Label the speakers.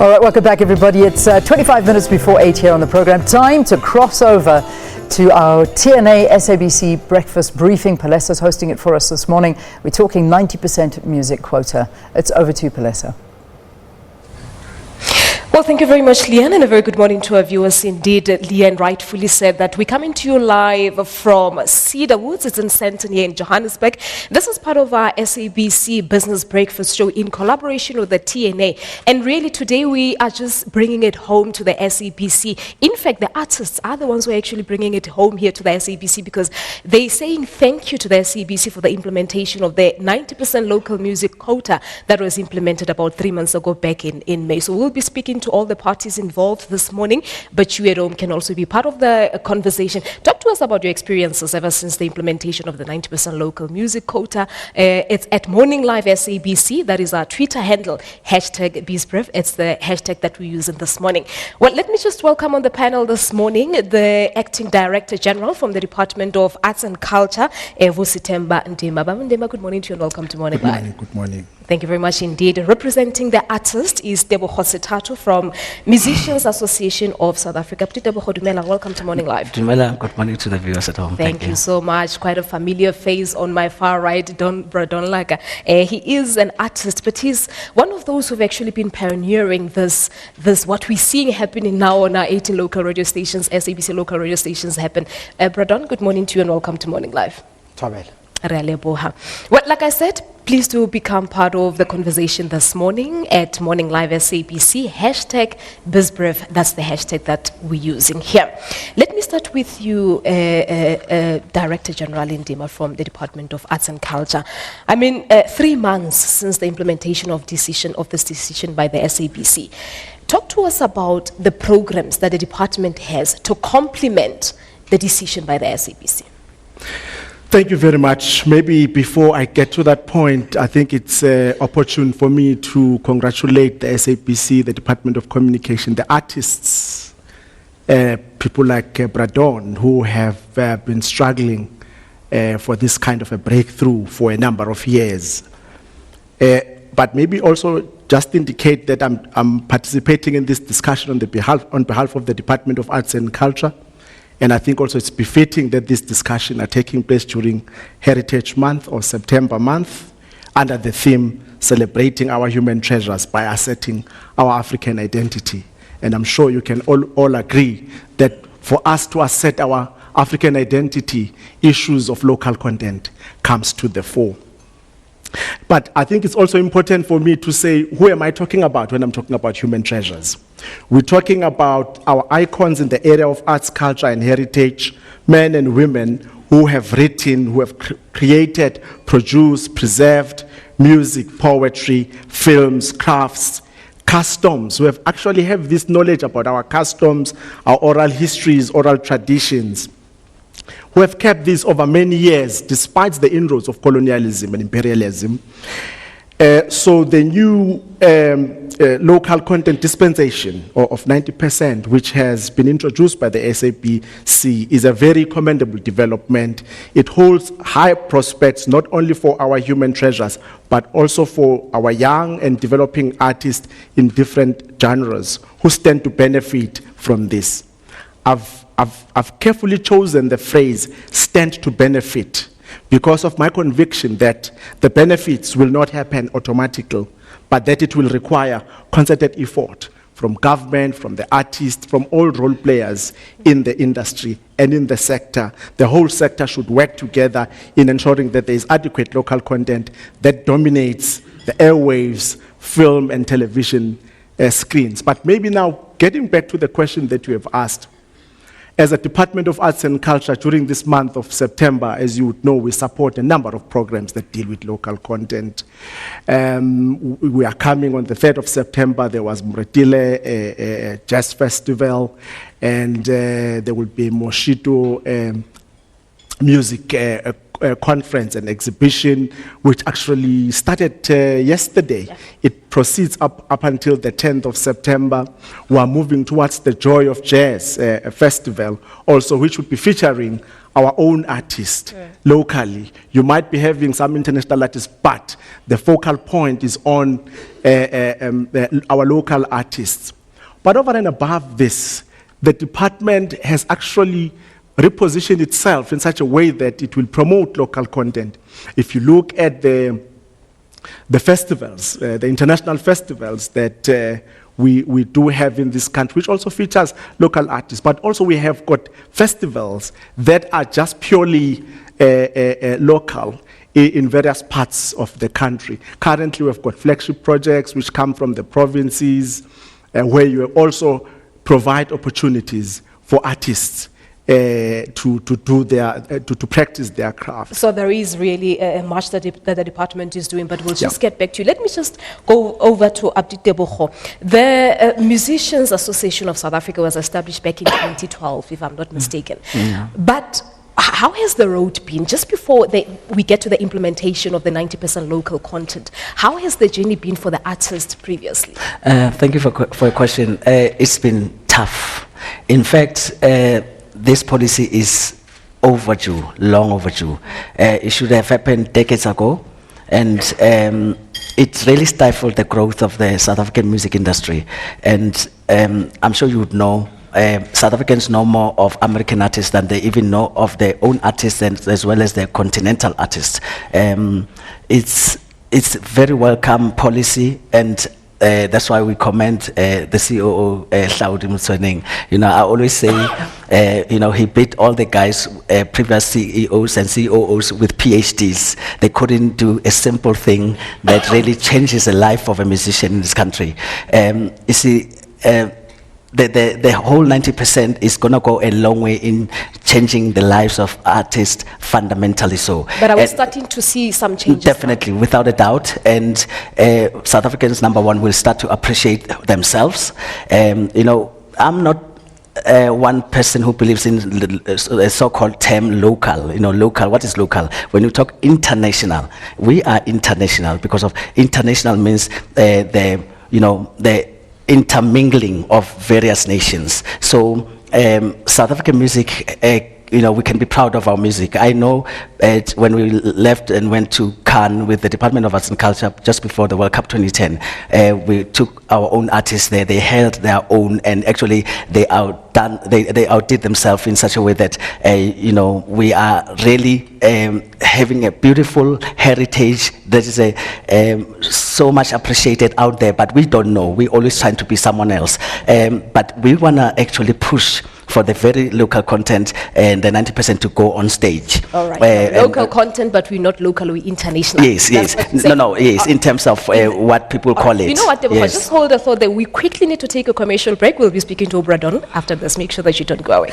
Speaker 1: All right, welcome back, everybody. It's 25 minutes before 8 here on the program. Time to cross over to our TNA SABC breakfast briefing. Palesa's hosting it for us this morning. We're talking 90% music quota. It's over to you, Palesa.
Speaker 2: Well, thank you very much, Leanne, and a very good morning to our viewers. Indeed, Leanne rightfully said that we're coming to you live from Cedar Woods. It's in Sandton here in Johannesburg. This is part of our SABC Business Breakfast Show in collaboration with the TNA. And really, today we are just bringing it home to the SABC. In fact, the artists are the ones who are actually bringing it home here to the SABC because they're saying thank you to the SABC for the implementation of the 90% local music quota that was implemented about 3 months ago back in May. So we'll be speaking to all the parties involved this morning, but you at home can also be part of the conversation. Talk to us about your experiences ever since the implementation of the 90% local music quota. It's at Morning Live SABC. That is our Twitter handle, #BizBrev. It's the hashtag that we're using this morning. Well, let me just welcome on the panel this morning the Acting Director General from the Department of Arts and Culture, Vusithemba Ndima. Baba Ndima, good morning to you and welcome to Morning Live.
Speaker 3: Good morning.
Speaker 2: Thank you very much indeed. Representing the artist is Tebogo Sethatho from Musicians Association of South Africa. Tebogo, Dumela, welcome to Morning Live.
Speaker 3: Dumela, good morning to the viewers at home.
Speaker 2: Thank you so much. Quite a familiar face on my far right, Don Laka. He is an artist, but he's one of those who've actually been pioneering this what we're seeing happening now on our 18 local radio stations, SABC local radio stations happen. Bradon, good morning to you and welcome to Morning Live. Well, like I said, please do become part of the conversation this morning at Morning Live SABC, #BizBrev. That's the hashtag that we're using here. Let me start with you, Director General Ndima from the Department of Arts and Culture. I mean, 3 months since the implementation of this decision by the SABC. Talk to us about the programs that the department has to complement the decision by the SABC.
Speaker 3: Thank you very much. Maybe before I get to that point, I think it's opportune for me to congratulate the SABC, the Department of Communication, the artists, people like Bradon, who have been struggling for this kind of a breakthrough for a number of years. But maybe also just indicate that I'm participating in this discussion on behalf of the Department of Arts and Culture. And I think also it's befitting that this discussion are taking place during Heritage Month or September month under the theme Celebrating Our Human Treasures by Asserting Our African Identity. And I'm sure you can all agree that for us to assert our African identity, issues of local content comes to the fore. But I think it's also important for me to say, who am I talking about when I'm talking about human treasures? We're talking about our icons in the area of arts, culture, and heritage, men and women who have written, who have created, produced, preserved music, poetry, films, crafts, customs, who have actually have this knowledge about our customs, our oral histories, oral traditions, who have kept this over many years despite the inroads of colonialism and imperialism. So the new local content dispensation of 90%, which has been introduced by the SABC, is a very commendable development. It holds high prospects not only for our human treasures, but also for our young and developing artists in different genres who stand to benefit from this. I've carefully chosen the phrase "stand to benefit" because of my conviction that the benefits will not happen automatically, but that it will require concerted effort from government, from the artists, from all role players in the industry and in the sector. The whole sector should work together in ensuring that there is adequate local content that dominates the airwaves, film and television screens. But maybe now, getting back to the question that you have asked, as a Department of Arts and Culture, during this month of September, as you would know, we support a number of programs that deal with local content. We are coming on the 3rd of September. There was Mretile, a jazz festival, and there will be Moshito music conference and exhibition, which actually started yesterday. Yeah. It proceeds up until the 10th of September. We are moving towards the Joy of Jazz festival, also, which will be featuring our own artists locally. You might be having some international artists, but the focal point is on our local artists. But over and above this, the department has actually repositioned itself in such a way that it will promote local content. If you look at the festivals, the international festivals that we do have in this country, which also features local artists, but also we have got festivals that are just purely local in various parts of the country. Currently, we've got flagship projects which come from the provinces, where you also provide opportunities for artists to practice their craft.
Speaker 2: So there is really much that the department is doing, but we'll just get back to you. Let me just go over to Abdi Tebogo. The Musicians Association of South Africa was established back in 2012, if I'm not mistaken. But how has the road been? Just before we get to the implementation of the 90% local content, how has the journey been for the artists previously?
Speaker 4: Thank you for your question. It's been tough. In fact, this policy is overdue, long overdue. It should have happened decades ago, and it really stifled the growth of the South African music industry. And I'm sure you would know, South Africans know more of American artists than they even know of their own artists, and as well as their continental artists. It's very welcome policy, and that's why we commend the COO, Hlaudi Motsoeneng. You know, I always say, he beat all the guys, previous CEOs and COOs with PhDs. They couldn't do a simple thing that really changes the life of a musician in this country. You see, the whole 90% is going to go a long way in changing the lives of artists fundamentally so.
Speaker 2: But are we starting to see some changes?
Speaker 4: Definitely, without a doubt. And South Africans, number one, will start to appreciate themselves. I'm not one person who believes in the so-called term local. Local, what is local? When you talk international, we are international because of international means the intermingling of various nations. So South African music, we can be proud of our music. I know when we left and went to Cannes with the Department of Arts and Culture just before the World Cup 2010, we took our own artists there. They held their own, and actually they outdid themselves in such a way that we are really having a beautiful heritage that is so much appreciated out there, but we don't know. We're always trying to be someone else. But we want to actually push for the very local content and the 90% to go on stage.
Speaker 2: All right. Local content, but we're not local, we're international.
Speaker 4: Yes. Yes, in terms of what people call it.
Speaker 2: You know what, Tebogo, just hold a thought that we quickly need to take a commercial break. We'll be speaking to Obradon after this. Make sure that you don't go away.